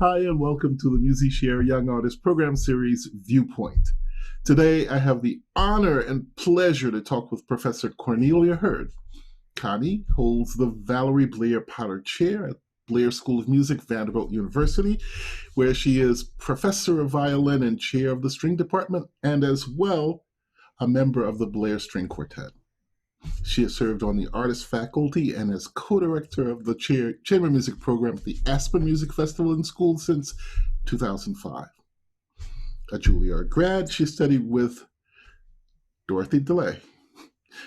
Hi, and welcome to the Music Share Young Artist Program Series, ViewPoint. Today, I have the honor and pleasure to talk with Professor Cornelia Heard. Connie holds the Valere Blair Potter Chair at Blair School of Music, Vanderbilt University, where she is Professor of Violin and Chair of the String Department, and as well, a member of the Blair String Quartet. She has served on the artist faculty and as co-director of the chamber music program at the Aspen Music Festival and School since 2005. A Juilliard grad, she studied with Dorothy DeLay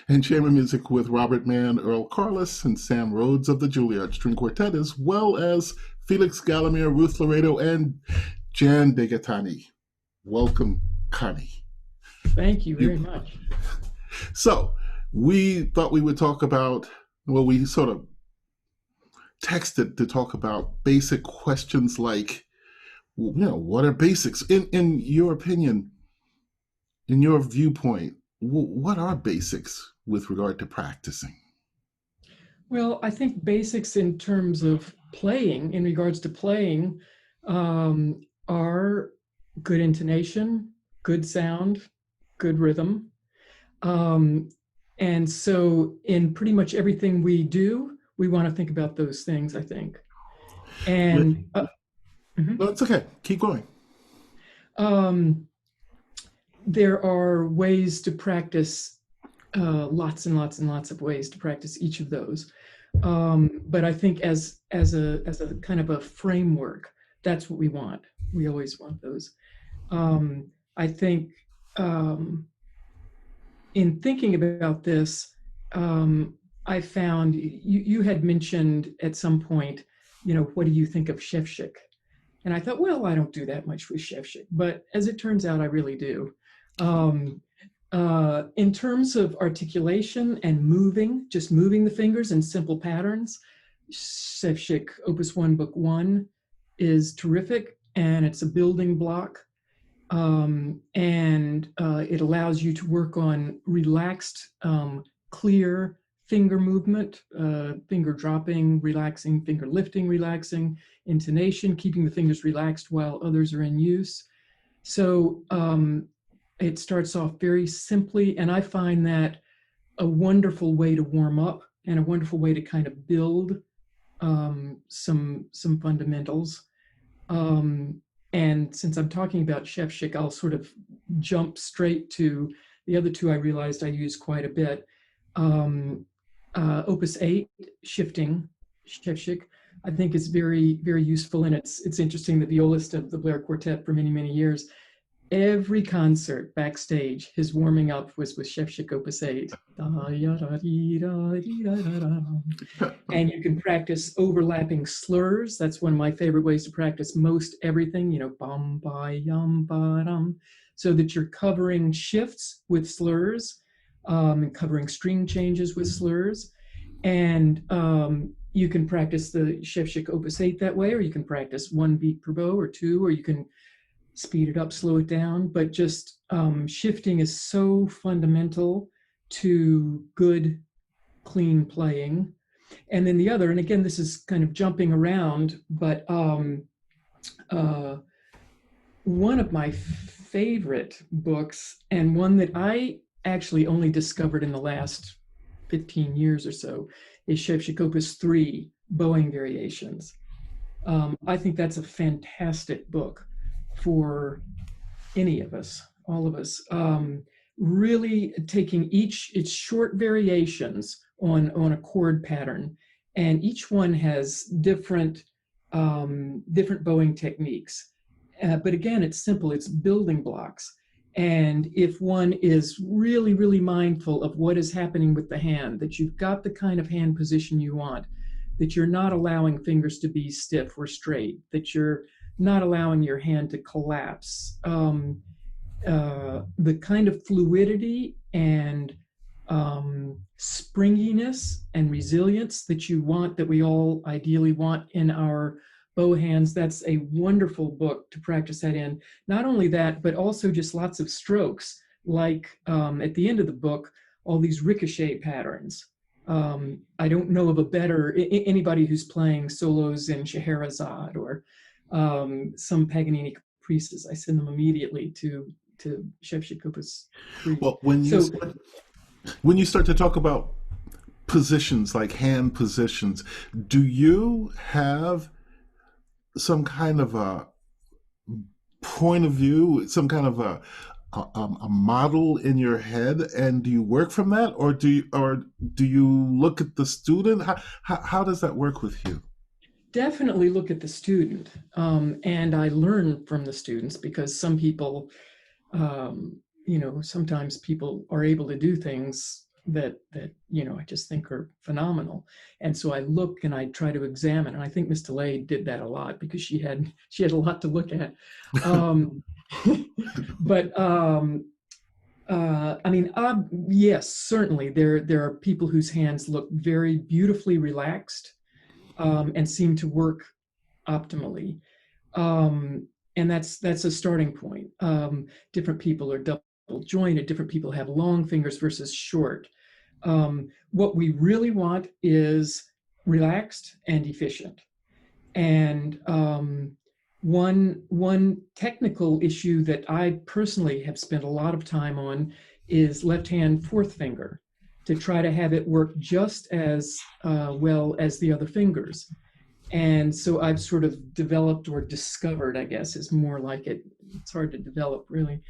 and chamber music with Robert Mann, Earl Carlos, and Sam Rhodes of the Juilliard String Quartet, as well as Felix Gallimere, Ruth Laredo, and Jan Degatani. Welcome, Connie. Thank you very much. So, we thought we would talk about, well, we sort of texted to talk about basic questions like, what are basics? In your opinion, in your viewpoint, what are basics with regard to practicing? Well, I think basics in terms of playing, in regards to playing, are good intonation, good sound, good rhythm. And so in pretty much everything we do, we want to think about those things, I think. And No, it's okay. Keep going. There are ways to practice, lots and lots and lots of ways to practice each of those. But I think as a kind of a framework, that's what we want. We always want those. I think in thinking about this, I found you had mentioned at some point, what do you think of Shevchik? And I thought, well, I don't do that much with Shevchik, but as it turns out, I really do. In terms of articulation and just moving the fingers in simple patterns, Shevchik Opus 1, Book 1 is terrific, and it's a building block. And it allows you to work on relaxed, clear finger movement, finger dropping, relaxing, finger lifting, relaxing, intonation, keeping the fingers relaxed while others are in use. So it starts off very simply, and I find that a wonderful way to warm up and a wonderful way to kind of build some fundamentals. And since I'm talking about Shevchik, I'll sort of jump straight to the other two I realized I use quite a bit. Opus 8, Shifting, Shevchik, I think is very, very useful. And it's interesting, the violist of the Blair Quartet for many, many years, every concert backstage, his warming up was with Shevchik Opus 8. And you can practice overlapping slurs. That's one of my favorite ways to practice most everything, bum, ba, yum, ba, dum, so that you're covering shifts with slurs, and covering string changes with slurs. And you can practice the Shevchik Opus 8 that way, or you can practice 1 beat per bow or 2, or you can speed it up, slow it down, but just shifting is so fundamental to good, clean playing. And then the other, and again, this is kind of jumping around, but one of my favorite books, and one that I actually only discovered in the last 15 years or so, is Shevchik Opus 3, Bowing Variations. I think that's a fantastic book for any of us, all of us, really taking its short variations on a chord pattern, and each one has different bowing techniques. But again, it's simple, it's building blocks. And if one is really, really mindful of what is happening with the hand, that you've got the kind of hand position you want, that you're not allowing fingers to be stiff or straight, that you're not allowing your hand to collapse, the kind of fluidity and springiness and resilience that you want, that we all ideally want in our bow hands, that's a wonderful book to practice that in. Not only that, but also just lots of strokes, like at the end of the book, all these ricochet patterns. I don't know of a better, anybody who's playing solos in Scheherazade or some Paganini caprices. I send them immediately to Chef Jacoba's 3. Well, So when you start to talk about positions like hand positions, do you have some kind of a point of view, some kind of a model in your head, and do you work from that, or do you look at the student? How does that work with you? definitely look at the student, and I learn from the students, because some people, sometimes people are able to do things that I just think are phenomenal. And so I look and I try to examine, and I think Miss DeLay did that a lot, because she had a lot to look at. But yes, certainly there are people whose hands look very beautifully relaxed, and seem to work optimally. And that's a starting point. Different people are double jointed, different people have long fingers versus short. What we really want is relaxed and efficient. And one technical issue that I personally have spent a lot of time on is left hand fourth finger, to try to have it work just as well as the other fingers. And so I've sort of developed, or discovered, I guess is more like it. It's hard to develop, really,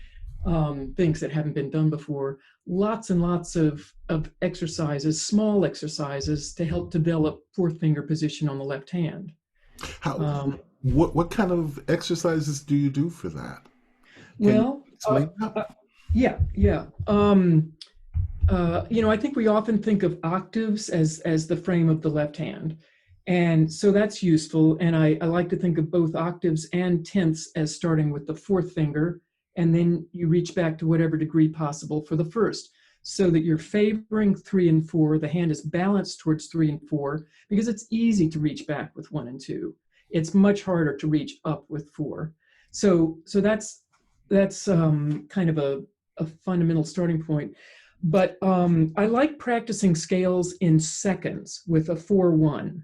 things that haven't been done before. Lots and lots of exercises, small exercises, to help develop fourth finger position on the left hand. What kind of exercises do you do for that? Well, yeah. I think we often think of octaves as the frame of the left hand. And so that's useful. And I like to think of both octaves and tenths as starting with the fourth finger, and then you reach back to whatever degree possible for the first, so that you're favoring 3 and 4. The hand is balanced towards 3 and 4, because it's easy to reach back with 1 and 2. It's much harder to reach up with 4. So that's kind of a fundamental starting point. But I like practicing scales in seconds with a 4-1.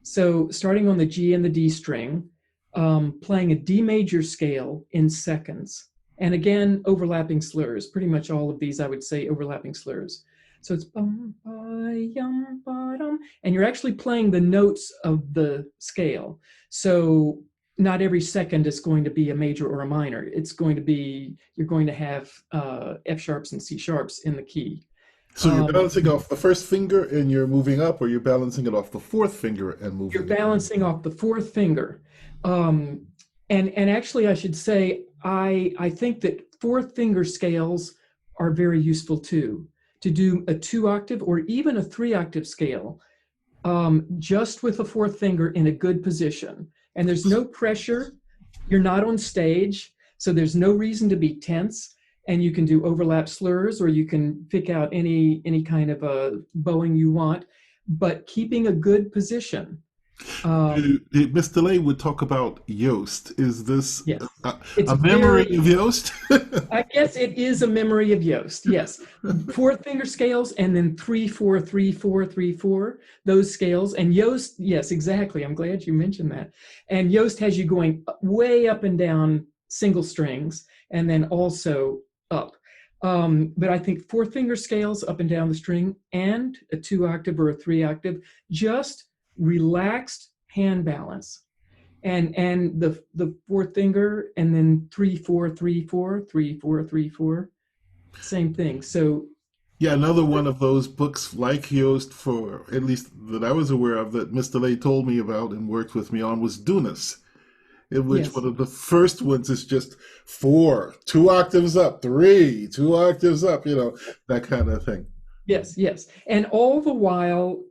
So starting on the G and the D string, playing a D major scale in seconds. And again, overlapping slurs. Pretty much all of these, I would say, overlapping slurs. So it's bum, ba, yum, ba, dum, and you're actually playing the notes of the scale. So not every second is going to be a major or a minor. It's going to be, you're going to have F sharps and C sharps in the key. So you're balancing off the first finger and you're moving up, or you're balancing it off the fourth finger and moving You're balancing off the fourth finger. And actually, I should say, I think that fourth finger scales are very useful too. To do a 2-octave or even a 3-octave scale, just with a fourth finger in a good position. And there's no pressure. You're not on stage, so there's no reason to be tense. And you can do overlap slurs, or you can pick out any kind of a bowing you want, but keeping a good position. Miss DeLay would talk about Yost. Is this yes. a memory of Yost? I guess it is a memory of Yost, yes. Fourth finger scales, and then 3-4, 3-4, 3-4, those scales. And Yost, yes, exactly. I'm glad you mentioned that. And Yost has you going way up and down single strings, and then also up. But I think fourth finger scales up and down the string, and a 2-octave or a 3-octave, just relaxed hand balance, and the fourth finger, and then 3-4, 3-4, 3-4, 3-4, same thing. So yeah, another one of those books like Yost, for at least that I was aware of, that Mr. Lay told me about and worked with me on, was Dunas, in which yes. One of the first ones is just 4, 2 octaves up, 3, 2 octaves up, that kind of thing. Yes, yes. And all the while,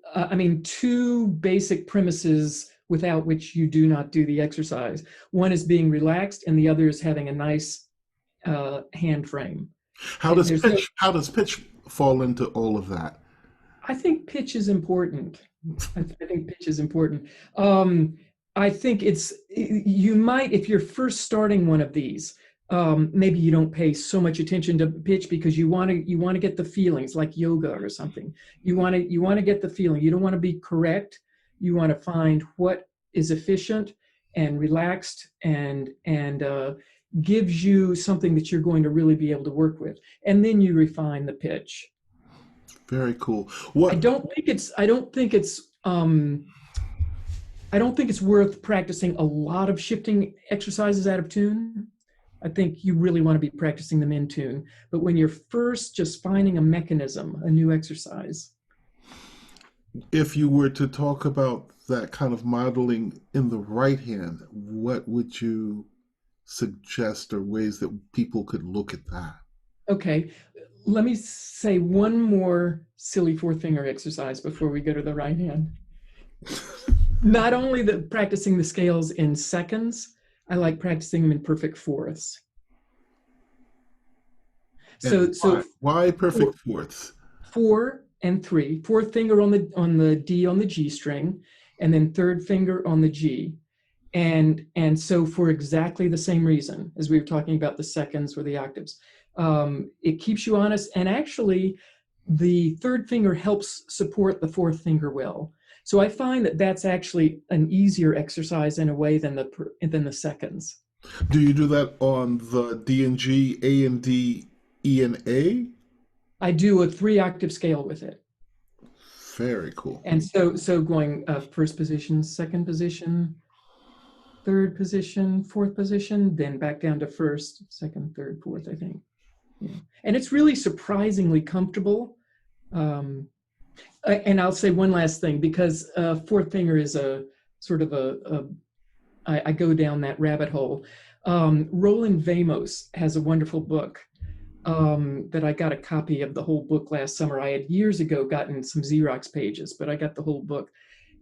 2 basic premises without which you do not do the exercise. One is being relaxed, and the other is having a nice hand frame. How does pitch fall into all of that? I think pitch is important. I think pitch is important. I think you might, if you're first starting one of these, maybe you don't pay so much attention to pitch, because you want to get the feelings, like yoga or something. You want to get the feeling. You don't want to be correct. You want to find what is efficient, and relaxed and gives you something that you're going to really be able to work with. And then you refine the pitch. Very cool. I don't think it's worth practicing a lot of shifting exercises out of tune. I think you really want to be practicing them in tune. But when you're first just finding a mechanism, a new exercise. If you were to talk about that kind of modeling in the right hand, what would you suggest or ways that people could look at that? Okay, let me say one more silly four-finger exercise before we go to the right hand. Not only practicing the scales in seconds, I like practicing them in perfect fourths. So why perfect fourths? 4 and 3, fourth finger on the D on the G string, and then third finger on the G. And so for exactly the same reason as we were talking about the seconds or the octaves, it keeps you honest, and actually the third finger helps support the fourth finger well. So I find that that's actually an easier exercise in a way than the seconds. Do you do that on the D and G, A and D, E and A? I do a 3-octave scale with it. Very cool. And so going first position, second position, third position, fourth position, then back down to first, second, third, fourth, I think. Yeah. And it's really surprisingly comfortable. And I'll say one last thing, because fourth finger is a sort of I go down that rabbit hole. Roland Vamos has a wonderful book that I got a copy of the whole book last summer. I had years ago gotten some Xerox pages, but I got the whole book.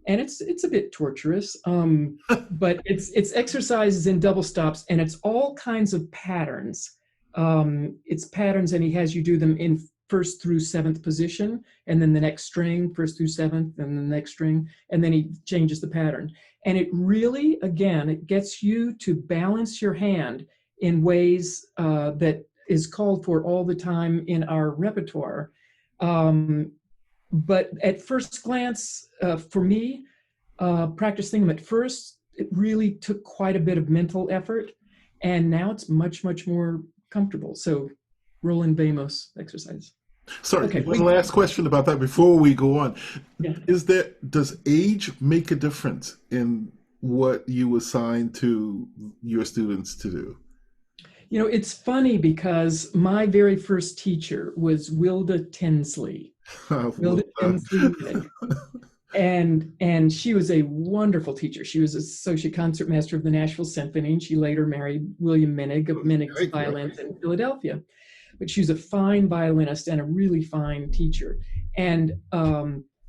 And it's a bit torturous, but it's exercises in double stops, and it's all kinds of patterns. It's patterns, and he has you do them in first through seventh position, and then the next string, first through seventh, and the next string, and then he changes the pattern. And it really, again, it gets you to balance your hand in ways that is called for all the time in our repertoire. But at first glance, for me, practicing them at first, it really took quite a bit of mental effort, and now it's much, much more comfortable. So Roland Vamos exercise. Sorry, okay, one last question about that before we go on. Yeah. Does age make a difference in what you assign to your students to do? You know, it's funny because my very first teacher was Wilda Tinsley. Wilda Tinsley. And she was a wonderful teacher. She was associate concertmaster of the Nashville Symphony, and she later married William Minnig of Minnig's Violins in Philadelphia. But she was a fine violinist and a really fine teacher. And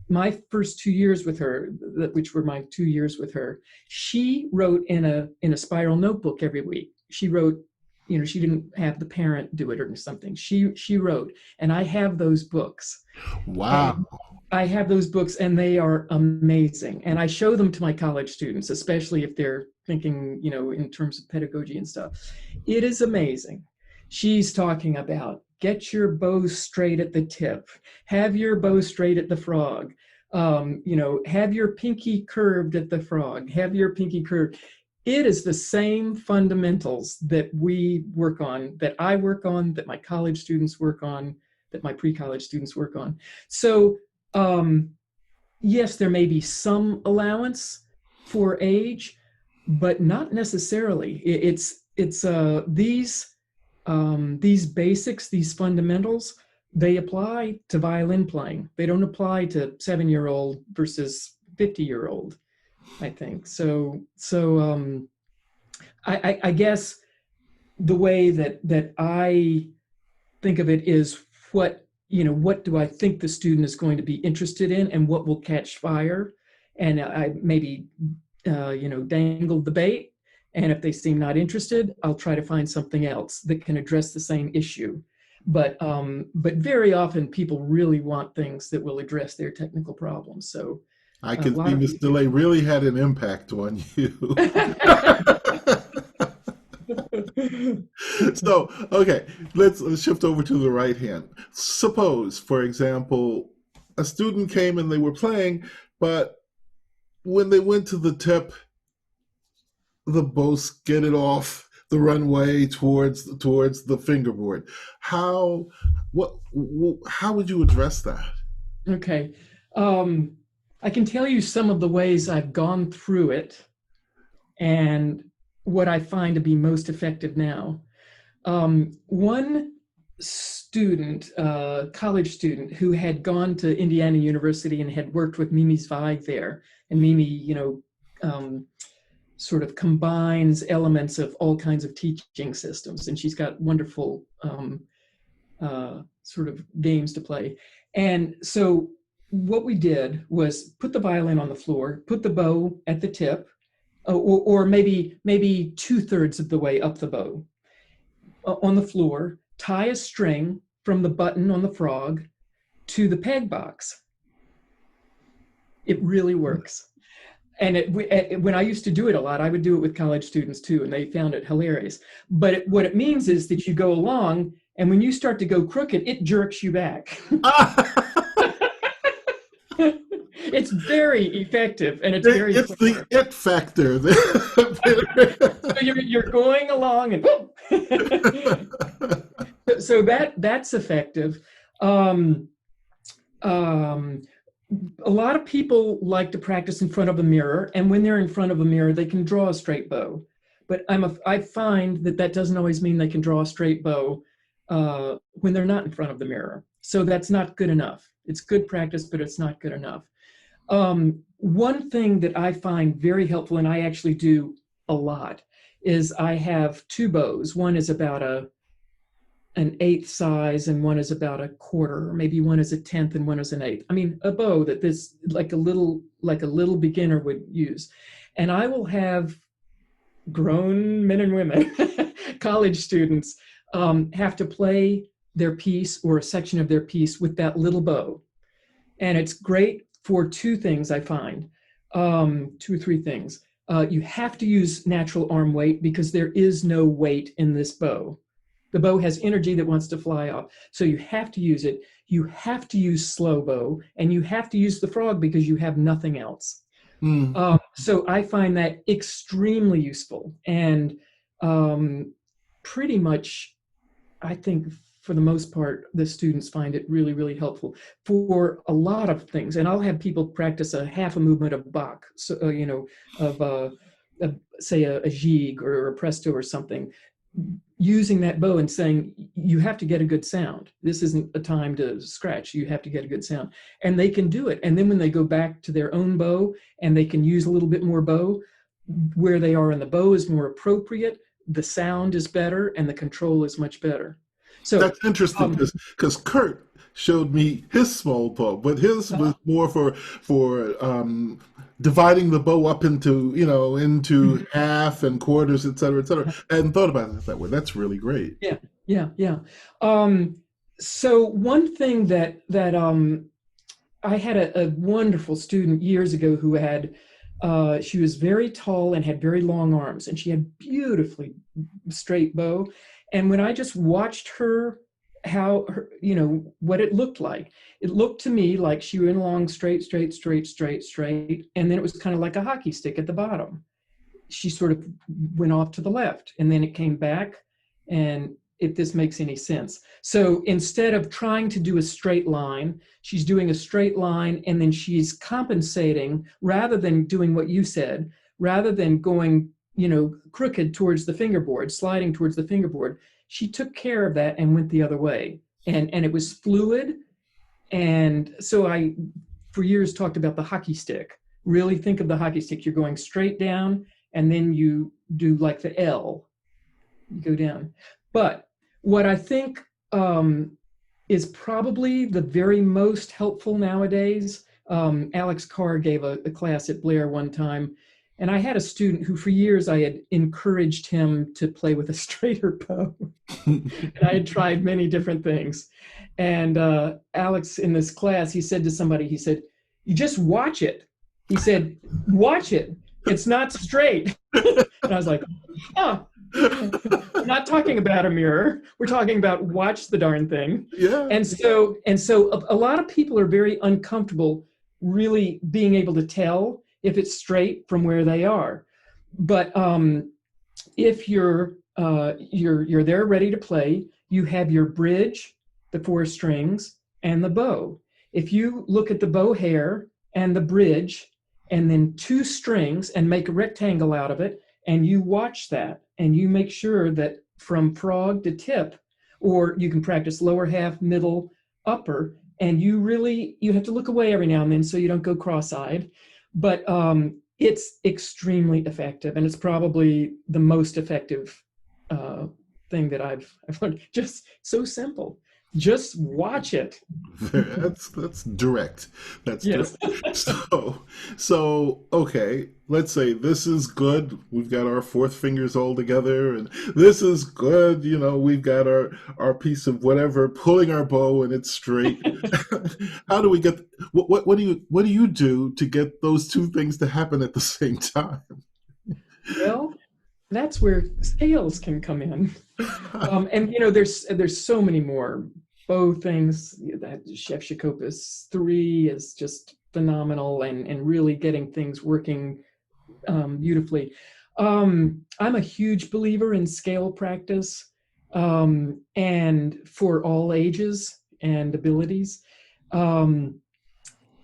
my first 2 years with her, which were my 2 years with her, she wrote in a spiral notebook every week. She wrote, you know, she didn't have the parent do it or something. She wrote, and I have those books. Wow. And I have those books, and they are amazing. And I show them to my college students, especially if they're thinking, you know, in terms of pedagogy and stuff. It is amazing. She's talking about get your bow straight at the tip, have your bow straight at the frog, you know, have your pinky curved at the frog, have your pinky curved. It is the same fundamentals that we work on, that I work on, that my college students work on, that my pre-college students work on. So yes, there may be some allowance for age, but not necessarily. It's these basics, these fundamentals, they apply to violin playing. They don't apply to 7-year-old versus 50-year-old, I think. So I guess the way that I think of it is what do I think the student is going to be interested in, and what will catch fire, and I maybe dangle the bait. And if they seem not interested, I'll try to find something else that can address the same issue. But very often people really want things that will address their technical problems. So I can see Ms. DeLay really had an impact on you. So, okay, let's shift over to the right hand. Suppose, for example, a student came and they were playing, but when they went to the tip, the bow, get it off the runway towards the fingerboard. How would you address that? Okay. I can tell you some of the ways I've gone through it and what I find to be most effective now. One student, college student, who had gone to Indiana University and had worked with Mimi Zweig there, and Mimi, sort of combines elements of all kinds of teaching systems, and she's got wonderful sort of games to play. And so what we did was put the violin on the floor, put the bow at the tip, or maybe 2/3 of the way up the bow on the floor, tie a string from the button on the frog to the peg box. It really works. And when I used to do it a lot, I would do it with college students too, and they found it hilarious. But what it means is that you go along, and when you start to go crooked, it jerks you back. It's very effective, and it's very It's clever. the it factor. So you're going along, and so that's effective. A lot of people like to practice in front of a mirror, and when they're in front of a mirror, they can draw a straight bow. But I find that doesn't always mean they can draw a straight bow when they're not in front of the mirror. So that's not good enough. It's good practice, but it's not good enough. One thing that I find very helpful, and I actually do a lot, is I have 2 bows. One is about an 1/8 size, and one is about 1/4, or maybe one is a 1/10 and one is an 1/8. I mean, a bow that this like a little beginner would use. And I will have grown men and women, college students, have to play their piece or a section of their piece with that little bow. And it's great for 2 things, I find, 2 or 3 things. You have to use natural arm weight because there is no weight in this bow. The bow has energy that wants to fly off. So you have to use it. You have to use slow bow, and you have to use the frog because you have nothing else. So I find that extremely useful, and pretty much, I think for the most part, the students find it really, really helpful for a lot of things. And I'll have people practice a half a movement of Bach, so, say a jig or a presto or something, using that bow and saying, you have to get a good sound. This isn't a time to scratch. You have to get a good sound. And they can do it. And then when they go back to their own bow and they can use a little bit more bow, where they are in the bow is more appropriate, the sound is better, and the control is much better. So that's interesting because Kurt showed me his small bow, but his was more for dividing the bow up into half and quarters, et cetera, et cetera. I hadn't thought about it that way. That's really great. Yeah. So one thing that I had a wonderful student years ago who had, she was very tall and had very long arms, and she had beautifully straight bow. And when I just watched her, what it looked to me like she went along straight, and then it was kind of like a hockey stick at the bottom. She sort of went off to the left, and then it came back, and if this makes any sense. So instead of trying to do a straight line, she's doing a straight line, and then she's compensating, rather than doing what you said, rather than going crooked towards the fingerboard, sliding towards the fingerboard. She took care of that and went the other way. And it was fluid. And so I, for years, talked about the hockey stick. Really think of the hockey stick. You're going straight down, and then you do like the L. You go down. But what I think is probably the very most helpful nowadays, Alex Carr gave a class at Blair one time, and I had a student who for years I had encouraged him to play with a straighter bow. And I had tried many different things. And Alex, in this class, he said to somebody, he said, "You just watch it." He said, "Watch it. It's not straight." And I was like, "Huh. We're not talking about a mirror. We're talking about watch the darn thing." Yeah. And so a lot of people are very uncomfortable really being able to tell if it's straight from where they are. But if you're there ready to play, you have your bridge, the 4 strings, and the bow. If you look at the bow hair and the bridge, and then 2 strings, and make a rectangle out of it, and you watch that, and you make sure that from frog to tip, or you can practice lower half, middle, upper, and you have to look away every now and then so you don't go cross-eyed. But it's extremely effective, and it's probably the most effective thing that I've learned. Just so simple. Just watch it. That's direct. That's Yes. direct. So okay, let's say this is good. We've got our 4th fingers all together, and this is good. We've got our piece of whatever, pulling our bow and it's straight. How do we get? What do you do to get those 2 things to happen at the same time? Well, that's where scales can come in. And there's so many more bow things. That Chef Shikopus 3 is just phenomenal, and really getting things working beautifully. I'm a huge believer in scale practice, and for all ages and abilities. And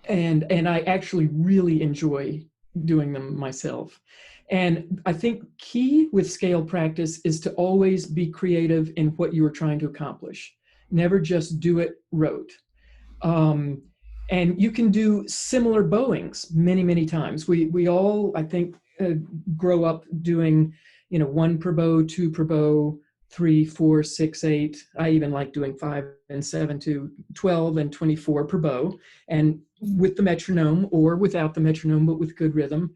I actually really enjoy doing them myself. And I think key with scale practice is to always be creative in what you are trying to accomplish. Never just do it rote. And you can do similar bowings many, many times. We all, I think, grow up doing, 1 per bow, 2 per bow, 3, 4, 6, 8. I even like doing 5 and 7 to 12 and 24 per bow, and with the metronome or without the metronome, but with good rhythm.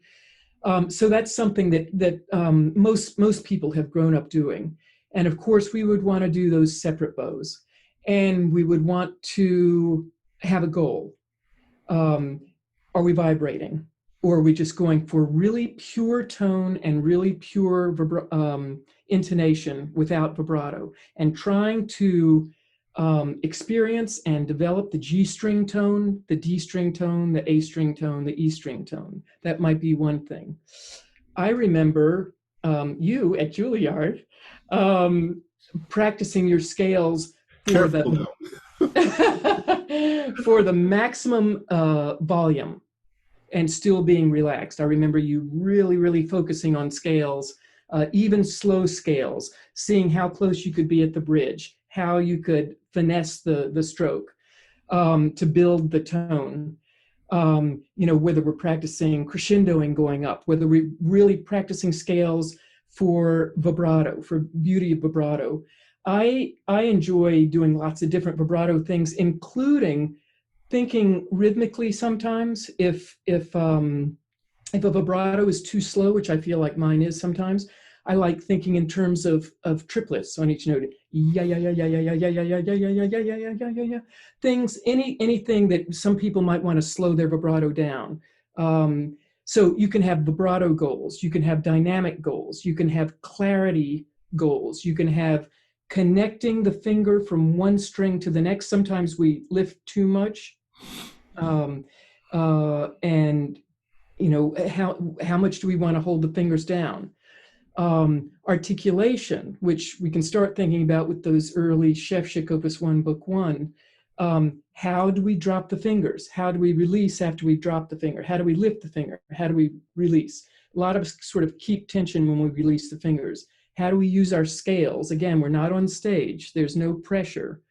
So that's something that most people have grown up doing. And of course, we would want to do those separate bows, and we would want to have a goal. Are we vibrating, or are we just going for really pure tone and really pure intonation without vibrato, and trying to experience and develop the G string tone, the D string tone, the A string tone, the E string tone? That might be one thing. I remember you at Juilliard practicing your scales for for the maximum volume and still being relaxed. I remember you really, really focusing on scales, even slow scales, seeing how close you could be at the bridge, how you could finesse the stroke to build the tone. Whether we're practicing crescendoing going up, whether we're really practicing scales for vibrato, for beauty of vibrato. I enjoy doing lots of different vibrato things, including thinking rhythmically sometimes. If a vibrato is too slow, which I feel like mine is sometimes, I like thinking in terms of triplets on each note. Yeah, yeah, yeah, yeah, yeah, yeah, yeah, yeah, yeah, yeah, yeah, yeah, yeah, yeah, yeah, yeah, yeah. Things, anything that some people might want to slow their vibrato down. So you can have vibrato goals, you can have dynamic goals, you can have clarity goals, you can have connecting the finger from one string to the next. Sometimes we lift too much, and how much do we want to hold the fingers down? Articulation, which we can start thinking about with those early Chef Chick Opus 1, Book 1. How do we drop the fingers? How do we release after we drop the finger? How do we lift the finger? How do we release? A lot of us sort of keep tension when we release the fingers. How do we use our scales? Again, we're not on stage. There's no pressure.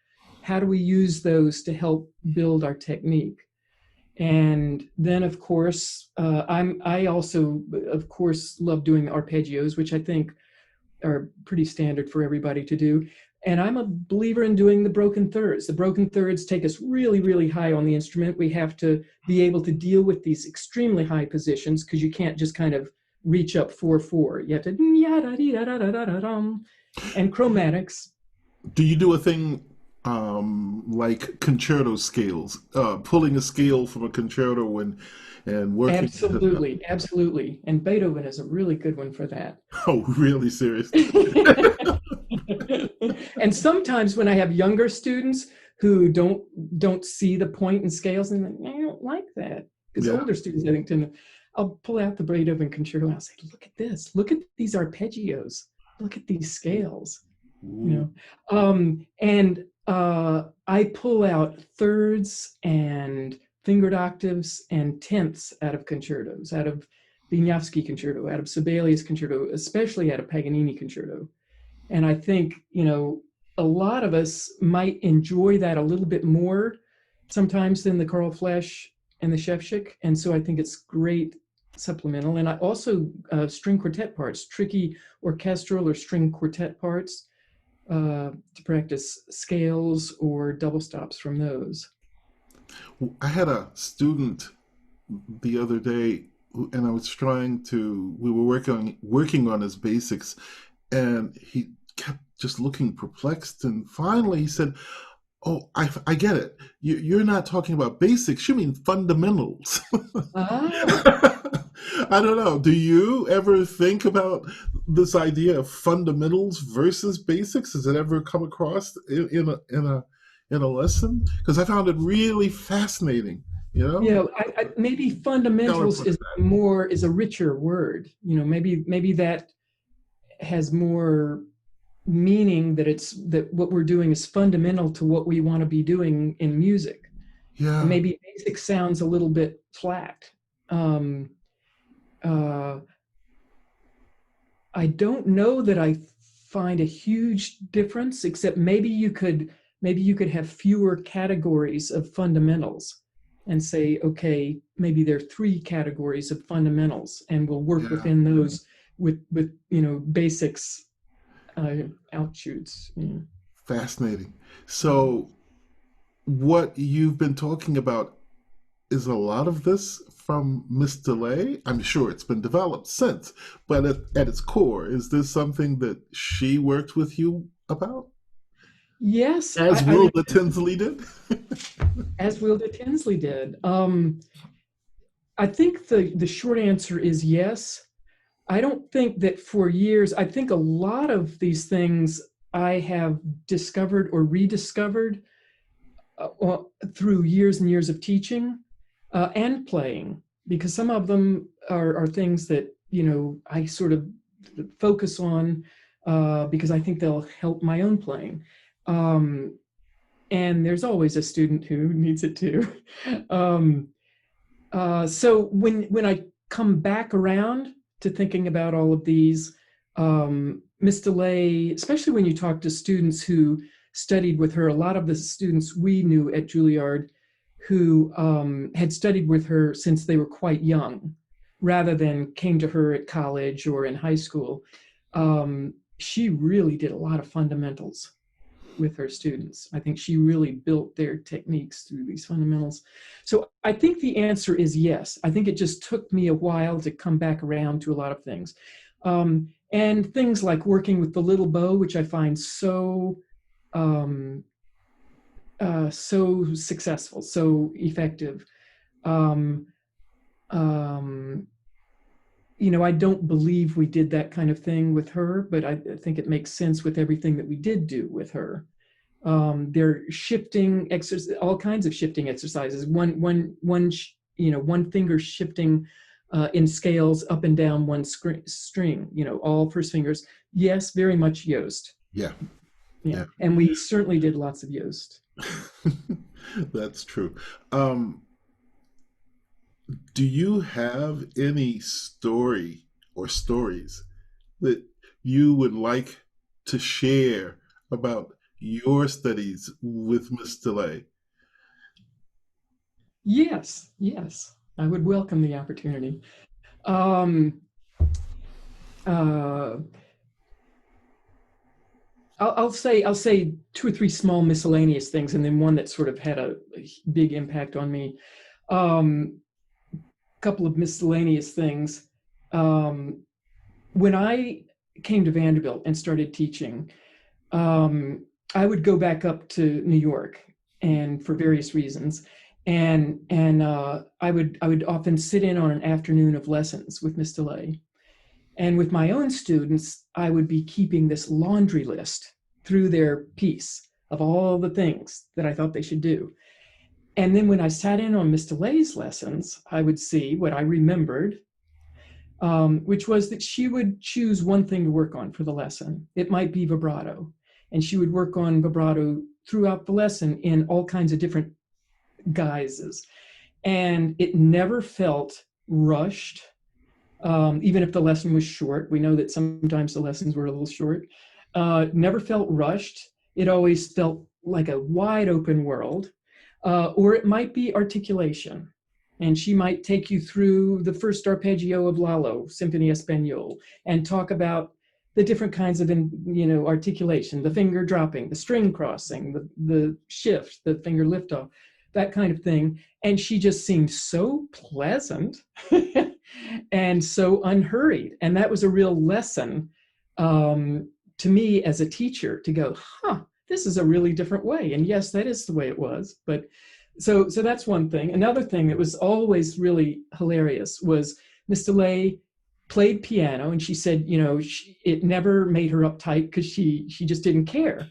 How do we use those to help build our technique? And then, of course, I also, of course, love doing arpeggios, which I think are pretty standard for everybody to do. And I'm a believer in doing the broken thirds. The broken thirds take us really, really high on the instrument. We have to be able to deal with these extremely high positions, because you can't just kind of reach up 4/4. You have to and chromatics. Do you do a thing like concerto scales, pulling a scale from a concerto and working? Absolutely, absolutely. And Beethoven is a really good one for that. Oh, really? Seriously? And sometimes when I have younger students who don't see the point in scales, and I don't like that, because older students, I think, I'll pull out the Beethoven concerto and I'll say, look at this, look at these arpeggios, look at these scales, you know. And I pull out thirds and fingered octaves and tenths out of concertos, out of Wieniawski concerto, out of Sibelius concerto, especially out of Paganini concerto. And I think, you know, a lot of us might enjoy that a little bit more sometimes than the Karl Flesch and the Shevchik. And so I think it's great supplemental. And I also string quartet parts, tricky orchestral or string quartet parts to practice scales or double stops from those. I had a student the other day, and I was we were working on his basics, and he kept just looking perplexed. And finally he said, "Oh, I get it. You're not talking about basics. You mean fundamentals." I don't know. Do you ever think about this idea of fundamentals versus basics? Has it ever come across in a lesson? Because I found it really fascinating. You know? Yeah, maybe fundamentals is a richer word. You know, maybe that has more meaning, that what we're doing is fundamental to what we want to be doing in music. Yeah. And maybe basic sounds a little bit flat. I don't know that I find a huge difference, except maybe you could have fewer categories of fundamentals and say, okay, maybe there are 3 categories of fundamentals, and we'll work within those with you know, basics outshoots. Yeah. Fascinating. So what you've been talking about is a lot of this from Miss DeLay. I'm sure it's been developed since, but at its core, is this something that she worked with you about? Yes. As Wilda Tinsley did? As Wilda Tinsley did. I think the short answer is yes. I don't think that for years, I think a lot of these things I have discovered or rediscovered through years and years of teaching and playing, because some of them are things that, you know, I sort of focus on because I think they'll help my own playing. And there's always a student who needs it too. So when I come back around to thinking about all of these, Miss DeLay, especially when you talk to students who studied with her, a lot of the students we knew at Juilliard who had studied with her since they were quite young, rather than came to her at college or in high school, she really did a lot of fundamentals with her students. I think she really built their techniques through these fundamentals. So I think the answer is yes. I think it just took me a while to come back around to a lot of things. And things like working with the little bow, which I find so successful, so effective. You know, I don't believe we did that kind of thing with her, but I think it makes sense with everything that we did do with her. There are shifting all kinds of shifting exercises. One finger shifting in scales up and down one string. You know, all first fingers. Yes, very much Yost. Yeah. And we certainly did lots of Yost. That's true. Do you have any story or stories that you would like to share about your studies with Miss DeLay? Yes, I would welcome the opportunity. I'll say 2 or 3 small miscellaneous things, and then one that sort of had a big impact on me. Couple of miscellaneous things. When I came to Vanderbilt and started teaching, I would go back up to New York, and for various reasons, and I would often sit in on an afternoon of lessons with Miss DeLay. And with my own students, I would be keeping this laundry list through their piece of all the things that I thought they should do. And then when I sat in on Miss DeLay's lessons, I would see what I remembered which was that she would choose one thing to work on for the lesson. It might be vibrato, and she would work on vibrato throughout the lesson in all kinds of different guises. And it never felt rushed, even if the lesson was short. We know that sometimes the lessons were a little short. Never felt rushed. It always felt like a wide open world. Or it might be articulation. And she might take you through the first arpeggio of Lalo, Symphony Espagnole, and talk about the different kinds of, articulation, the finger dropping, the string crossing, the shift, the finger liftoff, that kind of thing. And she just seemed so pleasant and so unhurried. And that was a real lesson to me as a teacher to go, this is a really different way. And yes, that is the way it was. But so that's one thing. Another thing that was always really hilarious was Miss DeLay played piano, and she said, it never made her uptight because she just didn't care.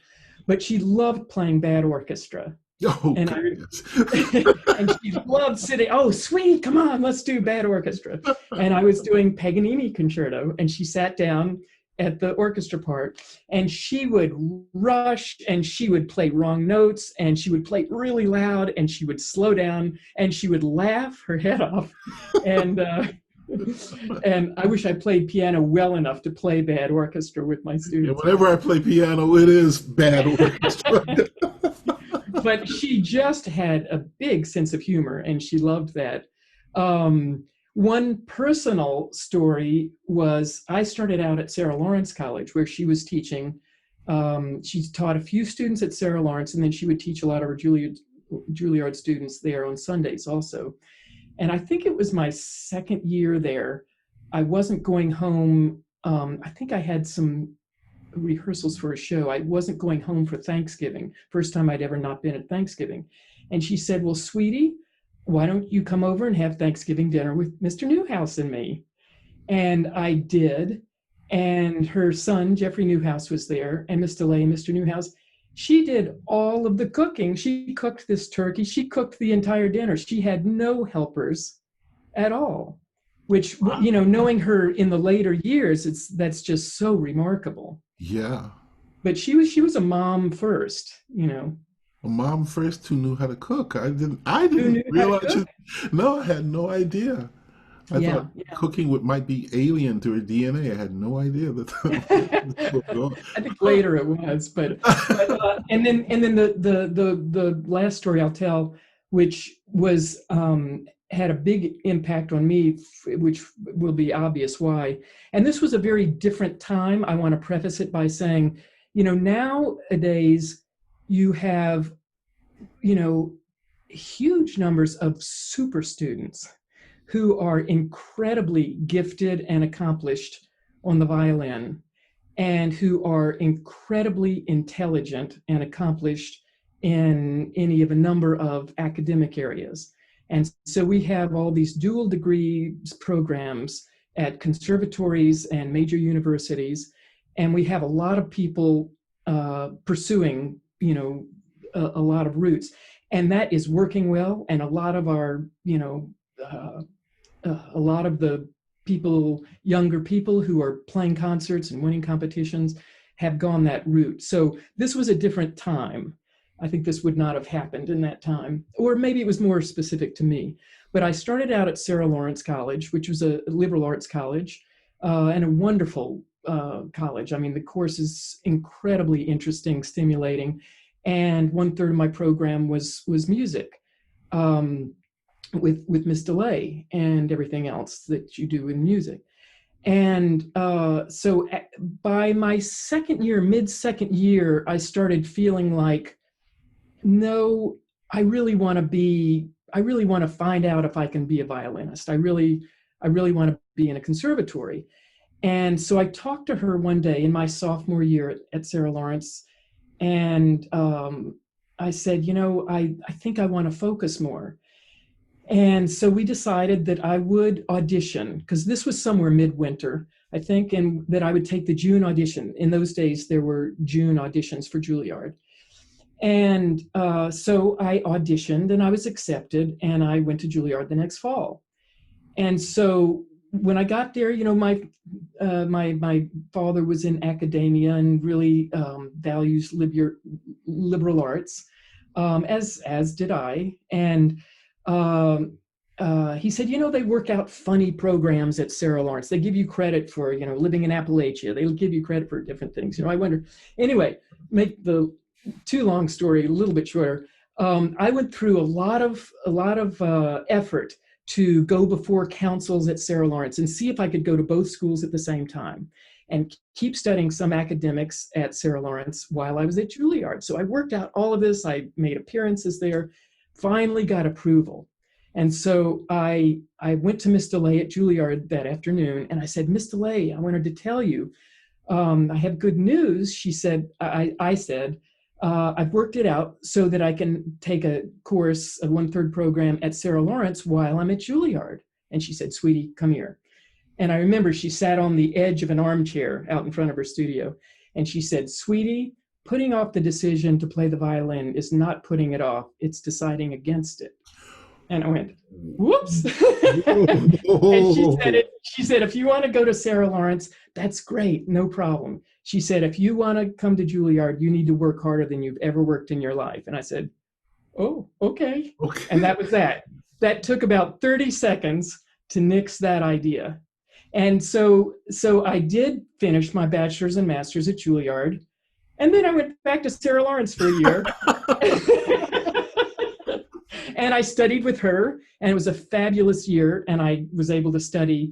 But she loved playing bad orchestra. Oh, and, and she loved sitting, oh, sweet, come on, let's do bad orchestra. And I was doing Paganini concerto, and she sat down at the orchestra part, and she would rush, and she would play wrong notes, and she would play really loud, and she would slow down, and she would laugh her head off. And and I wish I played piano well enough to play bad orchestra with my students. Yeah, whenever I play piano, it is bad orchestra. But she just had a big sense of humor, and she loved that. One personal story was I started out at Sarah Lawrence College, where she was teaching. She taught a few students at Sarah Lawrence, and then she would teach a lot of her Juilliard students there on Sundays also. And I think it was my second year there. I wasn't going home. I think I had some rehearsals for a show. I wasn't going home for Thanksgiving, first time I'd ever not been at Thanksgiving. And she said, well, sweetie, why don't you come over and have Thanksgiving dinner with Mr. Newhouse and me? And I did. And her son, Jeffrey Newhouse, was there, and Miss DeLay and Mr. Newhouse. She did all of the cooking. She cooked this turkey. She cooked the entire dinner. She had no helpers at all, which, knowing her in the later years, that's just so remarkable. Yeah. But she was a mom first, A mom first who knew how to cook. I didn't realize. No, I had no idea. I thought cooking might be alien to her DNA. I had no idea that. I think later it was, but and then the last story I'll tell, which was had a big impact on me, which will be obvious why. And this was a very different time. I want to preface it by saying, nowadays you have, huge numbers of super students who are incredibly gifted and accomplished on the violin, and who are incredibly intelligent and accomplished in any of a number of academic areas. And so we have all these dual degree programs at conservatories and major universities, and we have a lot of people pursuing, a lot of routes, and that is working well. And a lot of our, a lot of the younger people who are playing concerts and winning competitions have gone that route. So this was a different time. I think this would not have happened in that time, or maybe it was more specific to me. But I started out at Sarah Lawrence College, which was a liberal arts college, and a wonderful college. I mean, the course is incredibly interesting, stimulating, and 1/3 of my program was music, with Miss DeLay and everything else that you do in music. And so by my mid-second year, I started feeling like, no, I really want to find out if I can be a violinist. I really want to be in a conservatory. And so I talked to her one day in my sophomore year at Sarah Lawrence, and I said, I think I want to focus more. And so we decided that I would audition, because this was somewhere midwinter, I think, and that I would take the June audition. In those days, there were June auditions for Juilliard. And so I auditioned, and I was accepted, and I went to Juilliard the next fall. And so when I got there, my father was in academia and really values liberal arts, as did I. And he said, they work out funny programs at Sarah Lawrence. They give you credit for, living in Appalachia. They'll give you credit for different things. I wonder. Anyway, make the too long story a little bit shorter. I went through a lot of effort to go before councils at Sarah Lawrence and see if I could go to both schools at the same time and keep studying some academics at Sarah Lawrence while I was at Juilliard. So I worked out all of this. I made appearances there, finally got approval. And so I went to Miss DeLay at Juilliard that afternoon, and I said, Miss DeLay, I wanted to tell you, I have good news. She said, I said, I've worked it out so that I can take a course, a 1/3 program at Sarah Lawrence while I'm at Juilliard. And she said, sweetie, come here. And I remember she sat on the edge of an armchair out in front of her studio. And she said, sweetie, putting off the decision to play the violin is not putting it off. It's deciding against it. And I went, whoops. And she said, if you want to go to Sarah Lawrence, that's great, no problem. She said, if you want to come to Juilliard, you need to work harder than you've ever worked in your life. And I said, oh, okay. And that was that. That took about 30 seconds to nix that idea. And so I did finish my bachelor's and master's at Juilliard. And then I went back to Sarah Lawrence for a year. And I studied with her, and it was a fabulous year. And I was able to study,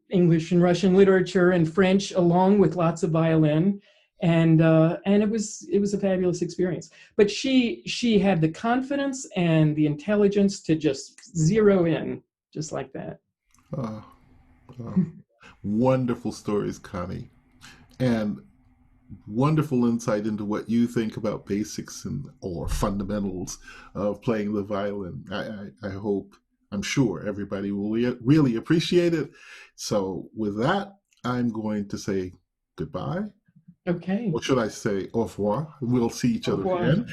English and Russian literature and French, along with lots of violin. And it was a fabulous experience. But she had the confidence and the intelligence to just zero in, just like that. Wonderful stories, Connie. And wonderful insight into what you think about basics or fundamentals of playing the violin. I'm sure everybody will really appreciate it. So with that, I'm going to say goodbye. Okay. Or should I say au revoir? We'll see each other again.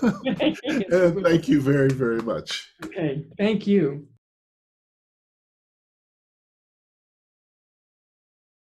And thank you very, very much. Okay. Thank you.